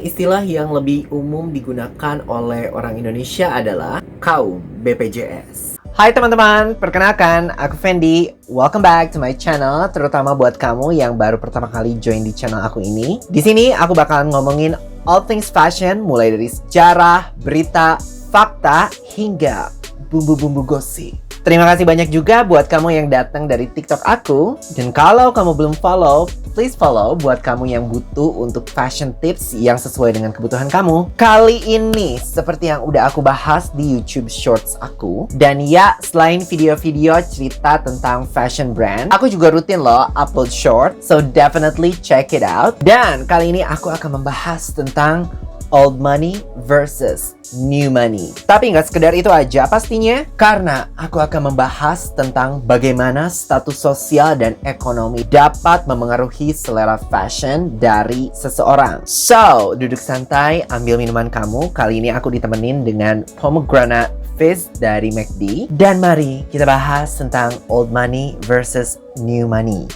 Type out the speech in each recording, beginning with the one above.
Istilah yang lebih umum digunakan oleh orang Indonesia adalah kaum BPJS. Hai teman-teman, perkenalkan aku Fendi. Welcome back to my channel, terutama buat kamu yang baru pertama kali join di channel aku ini. Di sini aku bakalan ngomongin all things fashion, mulai dari sejarah, berita, fakta, hingga bumbu-bumbu gosip. Terima kasih banyak juga buat kamu yang datang dari TikTok aku. Dan kalau kamu belum follow, please follow buat kamu yang butuh untuk fashion tips yang sesuai dengan kebutuhan kamu. Kali ini, seperti yang udah aku bahas di YouTube Shorts aku. Dan ya, selain video-video cerita tentang fashion brand, aku juga rutin loh upload short. So definitely check it out. Dan kali ini aku akan membahas tentang old money versus new money. Tapi nggak sekedar itu aja pastinya, karena aku akan membahas tentang bagaimana status sosial dan ekonomi dapat memengaruhi selera fashion dari seseorang. So, duduk santai, ambil minuman kamu. Kali ini aku ditemenin dengan pomegranate fizz dari McD. Dan mari kita bahas tentang old money versus new money.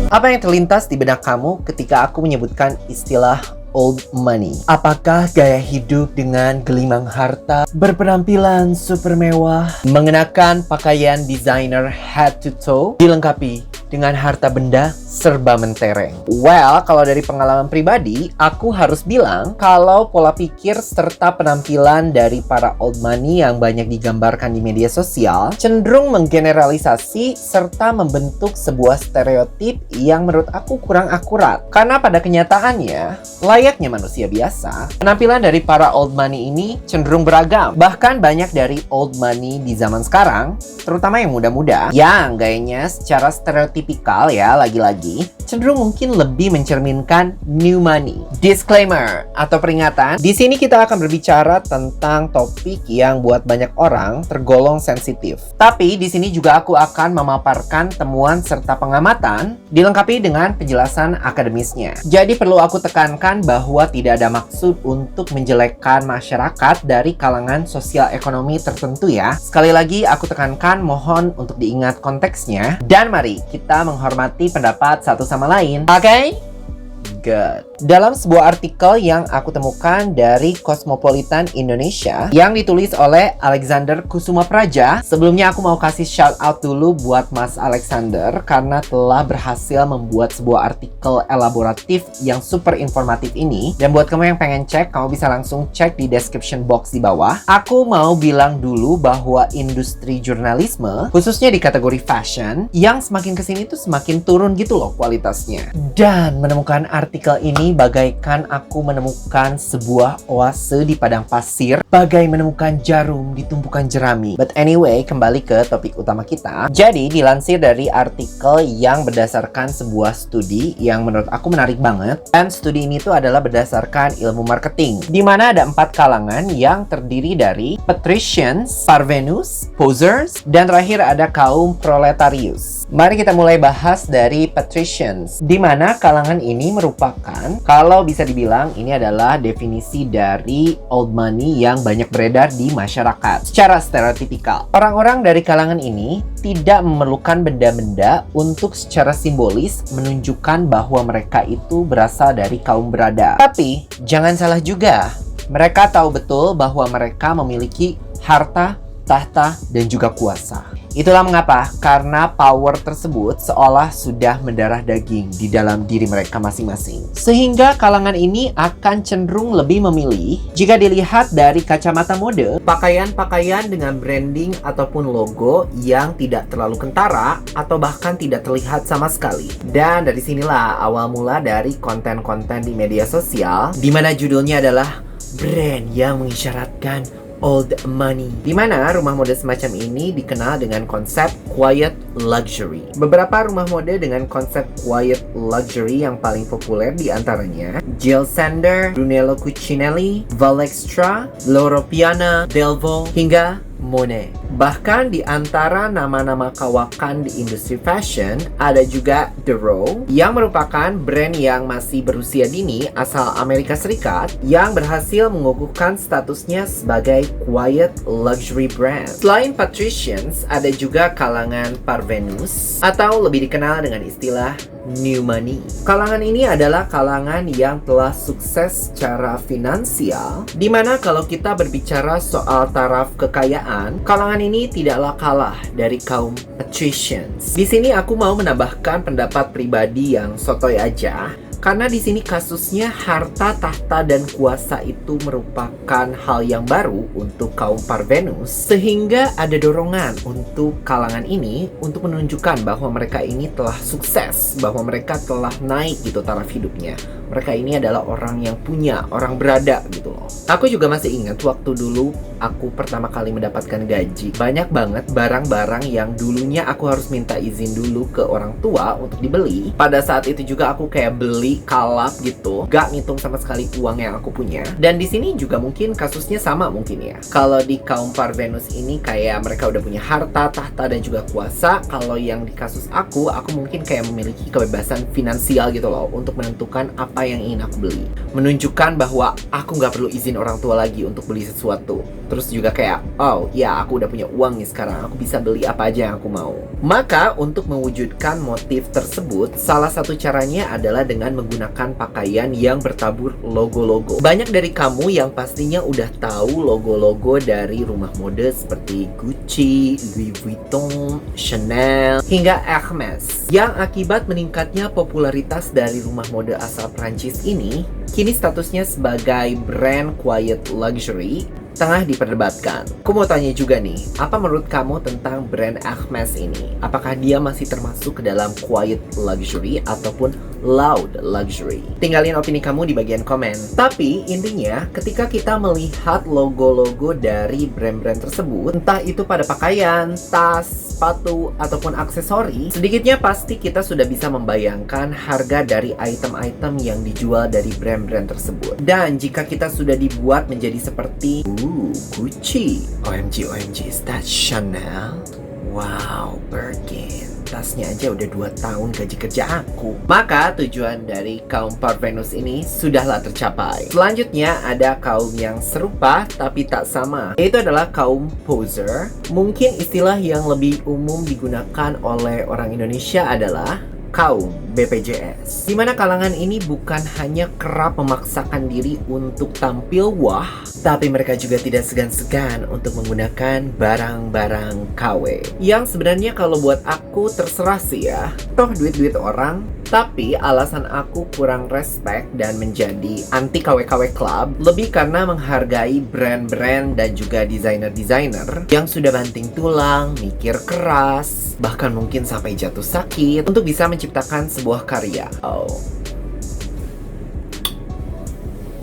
Apa yang terlintas di benak kamu ketika aku menyebutkan istilah old money? Apakah gaya hidup dengan gelimang harta, berpenampilan super mewah, mengenakan pakaian desainer head to toe, dilengkapi dengan harta benda serba mentereng? Well, kalau dari pengalaman pribadi, aku harus bilang kalau pola pikir serta penampilan dari para old money yang banyak digambarkan di media sosial cenderung menggeneralisasi serta membentuk sebuah stereotip yang menurut aku kurang akurat. Karena pada kenyataannya, layaknya manusia biasa, penampilan dari para old money ini cenderung beragam. Bahkan banyak dari old money di zaman sekarang, terutama yang muda-muda, yang gayanya secara stereotipikal ya, lagi-lagi cenderung mungkin lebih mencerminkan new money. Disclaimer atau peringatan, di sini kita akan berbicara tentang topik yang buat banyak orang tergolong sensitif. Tapi di sini juga aku akan memaparkan temuan serta pengamatan dilengkapi dengan penjelasan akademisnya. Jadi perlu aku tekankan bahwa tidak ada maksud untuk menjelekkan masyarakat dari kalangan sosial ekonomi tertentu ya. Sekali lagi aku tekankan, mohon untuk diingat konteksnya. Dan mari kita menghormati pendapat satu sama lain. Oke? Good. Dalam sebuah artikel yang aku temukan dari Cosmopolitan Indonesia yang ditulis oleh Alexander Kusuma Praja. Sebelumnya aku mau kasih shout out dulu buat Mas Alexander karena telah berhasil membuat sebuah artikel elaboratif yang super informatif ini. Dan buat kamu yang pengen cek, kamu bisa langsung cek di description box di bawah. Aku mau bilang dulu bahwa industri jurnalisme, khususnya di kategori fashion, yang semakin kesini tuh semakin turun gitu loh kualitasnya. Dan menemukan artikel ini bagaikan aku menemukan sebuah oase di padang pasir, bagai menemukan jarum di tumpukan jerami. But anyway, kembali ke topik utama kita. Jadi, dilansir dari artikel yang berdasarkan sebuah studi yang menurut aku menarik banget. Dan studi ini tuh adalah berdasarkan ilmu marketing, di mana ada 4 kalangan yang terdiri dari patricians, parvenus, posers, dan terakhir ada kaum proletarius. Mari kita mulai bahas dari patricians, di mana kalangan ini merupakan, kalau bisa dibilang, ini adalah definisi dari old money yang banyak beredar di masyarakat secara stereotipikal. Orang-orang dari kalangan ini tidak memerlukan benda-benda untuk secara simbolis menunjukkan bahwa mereka itu berasal dari kaum berada. Tapi, jangan salah juga, mereka tahu betul bahwa mereka memiliki harta, tahta, dan juga kuasa. Itulah mengapa, karena power tersebut seolah sudah mendarah daging di dalam diri mereka masing-masing. Sehingga kalangan ini akan cenderung lebih memilih, jika dilihat dari kacamata mode, pakaian-pakaian dengan branding ataupun logo yang tidak terlalu kentara atau bahkan tidak terlihat sama sekali. Dan dari sinilah awal mula dari konten-konten di media sosial, di mana judulnya adalah brand yang mengisyaratkan old money, di mana rumah mode semacam ini dikenal dengan konsep quiet luxury. Beberapa rumah mode dengan konsep quiet luxury yang paling populer diantaranya Jil Sander, Brunello Cucinelli, Valextra, Loro Piana, Delvaux, hingga Monet. Bahkan di antara nama-nama kawakan di industri fashion, ada juga The Row, yang merupakan brand yang masih berusia dini asal Amerika Serikat, yang berhasil mengukuhkan statusnya sebagai quiet luxury brand. Selain patricians, ada juga kalangan parvenus, atau lebih dikenal dengan istilah new money. Kalangan ini adalah kalangan yang telah sukses secara finansial, dimana kalau kita berbicara soal taraf kekayaan, kalangan ini tidaklah kalah dari kaum patricians. Di sini aku mau menambahkan pendapat pribadi yang sotoy aja. Karena di sini kasusnya harta, tahta, dan kuasa itu merupakan hal yang baru untuk kaum Parvenus, sehingga ada dorongan untuk kalangan ini untuk menunjukkan bahwa mereka ini telah sukses, bahwa mereka telah naik gitu taraf hidupnya. Mereka ini adalah orang yang punya, orang berada gitu loh. Aku juga masih ingat waktu dulu aku pertama kali mendapatkan gaji. Banyak banget barang-barang yang dulunya aku harus minta izin dulu ke orang tua untuk dibeli. Pada saat itu juga aku kayak beli kalap gitu, gak ngitung sama sekali uang yang aku punya. Dan di sini juga mungkin kasusnya sama mungkin ya. Kalau di kaum Parvenus ini kayak mereka udah punya harta, tahta, dan juga kuasa. Kalau yang di kasus aku mungkin kayak memiliki kebebasan finansial gitu loh untuk menentukan apa yang ingin aku beli. Menunjukkan bahwa aku gak perlu izin orang tua lagi untuk beli sesuatu. Terus juga kayak, oh ya aku udah punya uang nih sekarang, aku bisa beli apa aja yang aku mau. Maka untuk mewujudkan motif tersebut, salah satu caranya adalah dengan menggunakan pakaian yang bertabur logo-logo. Banyak dari kamu yang pastinya udah tahu logo-logo dari rumah mode seperti Gucci, Louis Vuitton, Chanel, hingga Hermes. Yang akibat meningkatnya popularitas dari rumah mode asal Prancis ini, kini statusnya sebagai brand quiet luxury tengah diperdebatkan. Aku mau tanya juga nih, apa menurut kamu tentang brand Hermes ini? Apakah dia masih termasuk ke dalam quiet luxury ataupun loud luxury? Tinggalin opini kamu di bagian komen. Tapi intinya, ketika kita melihat logo-logo dari brand-brand tersebut, entah itu pada pakaian, tas, sepatu, ataupun aksesori, sedikitnya pasti kita sudah bisa membayangkan harga dari item-item yang dijual dari brand-brand tersebut. Dan jika kita sudah dibuat menjadi seperti Gucci, OMG, is that Chanel? Wow, Birkin, tasnya aja udah 2 tahun gaji kerja aku. Maka tujuan dari kaum Parvenus ini sudahlah tercapai. Selanjutnya ada kaum yang serupa tapi tak sama, yaitu adalah kaum poser. Mungkin istilah yang lebih umum digunakan oleh orang Indonesia adalah kaum BPJS, di mana kalangan ini bukan hanya kerap memaksakan diri untuk tampil wah, tapi mereka juga tidak segan-segan untuk menggunakan barang-barang KW. Yang sebenarnya kalau buat aku terserah sih ya, toh duit-duit orang. Tapi alasan aku kurang respect dan menjadi anti KW-KW club lebih karena menghargai brand-brand dan juga desainer-desainer yang sudah banting tulang, mikir keras, bahkan mungkin sampai jatuh sakit untuk bisa menciptakan sebuah karya.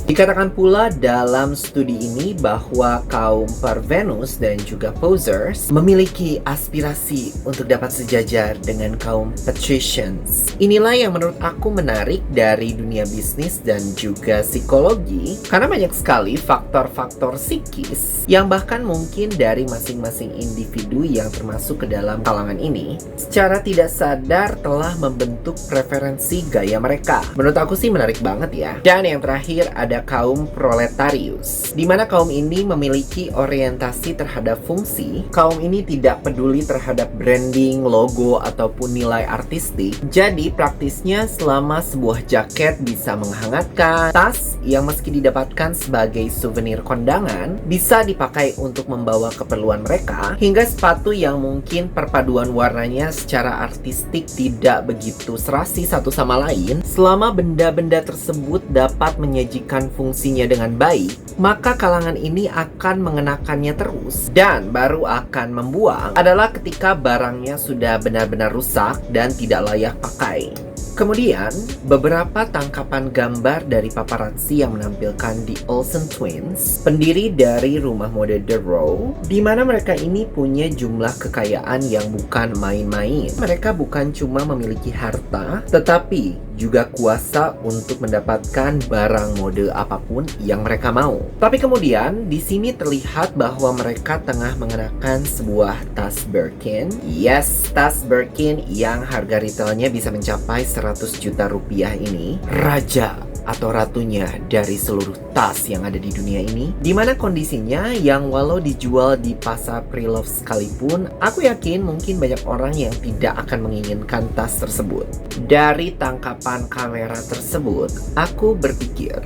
Dikatakan pula dalam studi ini bahwa kaum Parvenus dan juga posers memiliki aspirasi untuk dapat sejajar dengan kaum patricians. Inilah yang menurut aku menarik dari dunia bisnis dan juga psikologi, karena banyak sekali faktor-faktor psikis yang bahkan mungkin dari masing-masing individu yang termasuk ke dalam kalangan ini secara tidak sadar telah membentuk preferensi gaya mereka. Menurut aku sih menarik banget ya. Dan yang terakhir ada kaum proletarius, di mana kaum ini memiliki orientasi terhadap fungsi. Kaum ini tidak peduli terhadap branding, logo, ataupun nilai artistik. Jadi praktisnya selama sebuah jaket bisa menghangatkan, tas yang meski didapatkan sebagai souvenir kondangan bisa dipakai untuk membawa keperluan mereka, hingga sepatu yang mungkin perpaduan warnanya secara artistik tidak begitu serasi satu sama lain. Selama benda-benda tersebut dapat menyajikan fungsinya dengan baik, maka kalangan ini akan mengenakannya terus, dan baru akan membuang adalah ketika barangnya sudah benar-benar rusak dan tidak layak pakai. Kemudian, beberapa tangkapan gambar dari paparazzi yang menampilkan The Olsen Twins, pendiri dari rumah mode The Row, di mana mereka ini punya jumlah kekayaan yang bukan main-main. Mereka bukan cuma memiliki harta, tetapi juga kuasa untuk mendapatkan barang mode apapun yang mereka mau. Tapi kemudian, di sini terlihat bahwa mereka tengah mengenakan sebuah tas Birkin. Yes, tas Birkin yang harga retailnya bisa mencapai 100 juta rupiah ini. Raja atau ratunya dari seluruh tas yang ada di dunia ini, di mana kondisinya yang walau dijual di pasar pre-love sekalipun, aku yakin mungkin banyak orang yang tidak akan menginginkan tas tersebut. Dari tangkapan kamera tersebut, aku berpikir,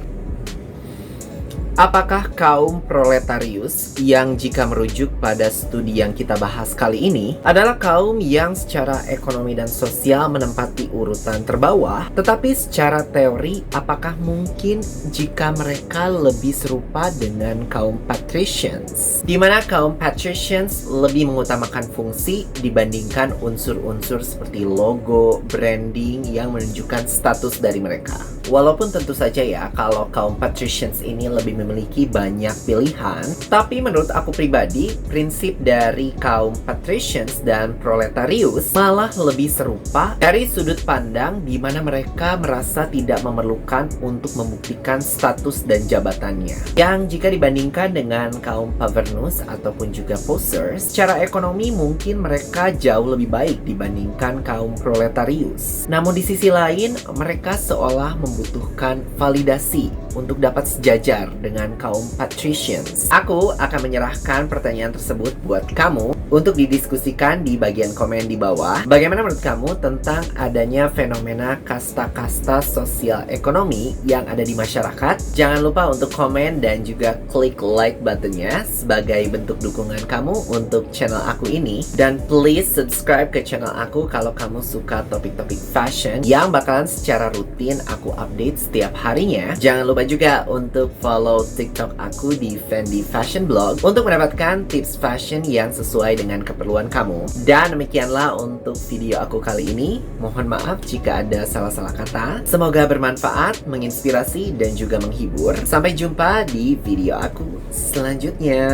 apakah kaum proletarius yang jika merujuk pada studi yang kita bahas kali ini adalah kaum yang secara ekonomi dan sosial menempati urutan terbawah, tetapi secara teori apakah mungkin jika mereka lebih serupa dengan kaum patricians, di mana kaum patricians lebih mengutamakan fungsi dibandingkan unsur-unsur seperti logo, branding yang menunjukkan status dari mereka. Walaupun tentu saja ya, kalau kaum patricians ini lebih memiliki banyak pilihan, tapi menurut aku pribadi, prinsip dari kaum patricians dan proletarius malah lebih serupa dari sudut pandang di mana mereka merasa tidak memerlukan untuk membuktikan status dan jabatannya. Yang jika dibandingkan dengan kaum Pavernus ataupun juga posers, secara ekonomi mungkin mereka jauh lebih baik dibandingkan kaum proletarius. Namun di sisi lain, mereka seolah membutuhkan validasi untuk dapat sejajar dengan kaum patricians. Aku akan menyerahkan pertanyaan tersebut buat kamu untuk didiskusikan di bagian komen di bawah. Bagaimana menurut kamu tentang adanya fenomena kasta-kasta sosial ekonomi yang ada di masyarakat? Jangan lupa untuk komen dan juga klik like buttonnya sebagai bentuk dukungan kamu untuk channel aku ini. Dan please subscribe ke channel aku kalau kamu suka topik-topik fashion yang bakalan secara rutin aku update setiap harinya. Jangan lupa juga untuk follow TikTok aku di Fendi Fashion Blog untuk mendapatkan tips fashion yang sesuai dengan keperluan kamu. Dan demikianlah untuk video aku kali ini. Mohon maaf jika ada salah-salah kata. Semoga bermanfaat, menginspirasi, dan juga menghibur. Sampai jumpa di video aku selanjutnya.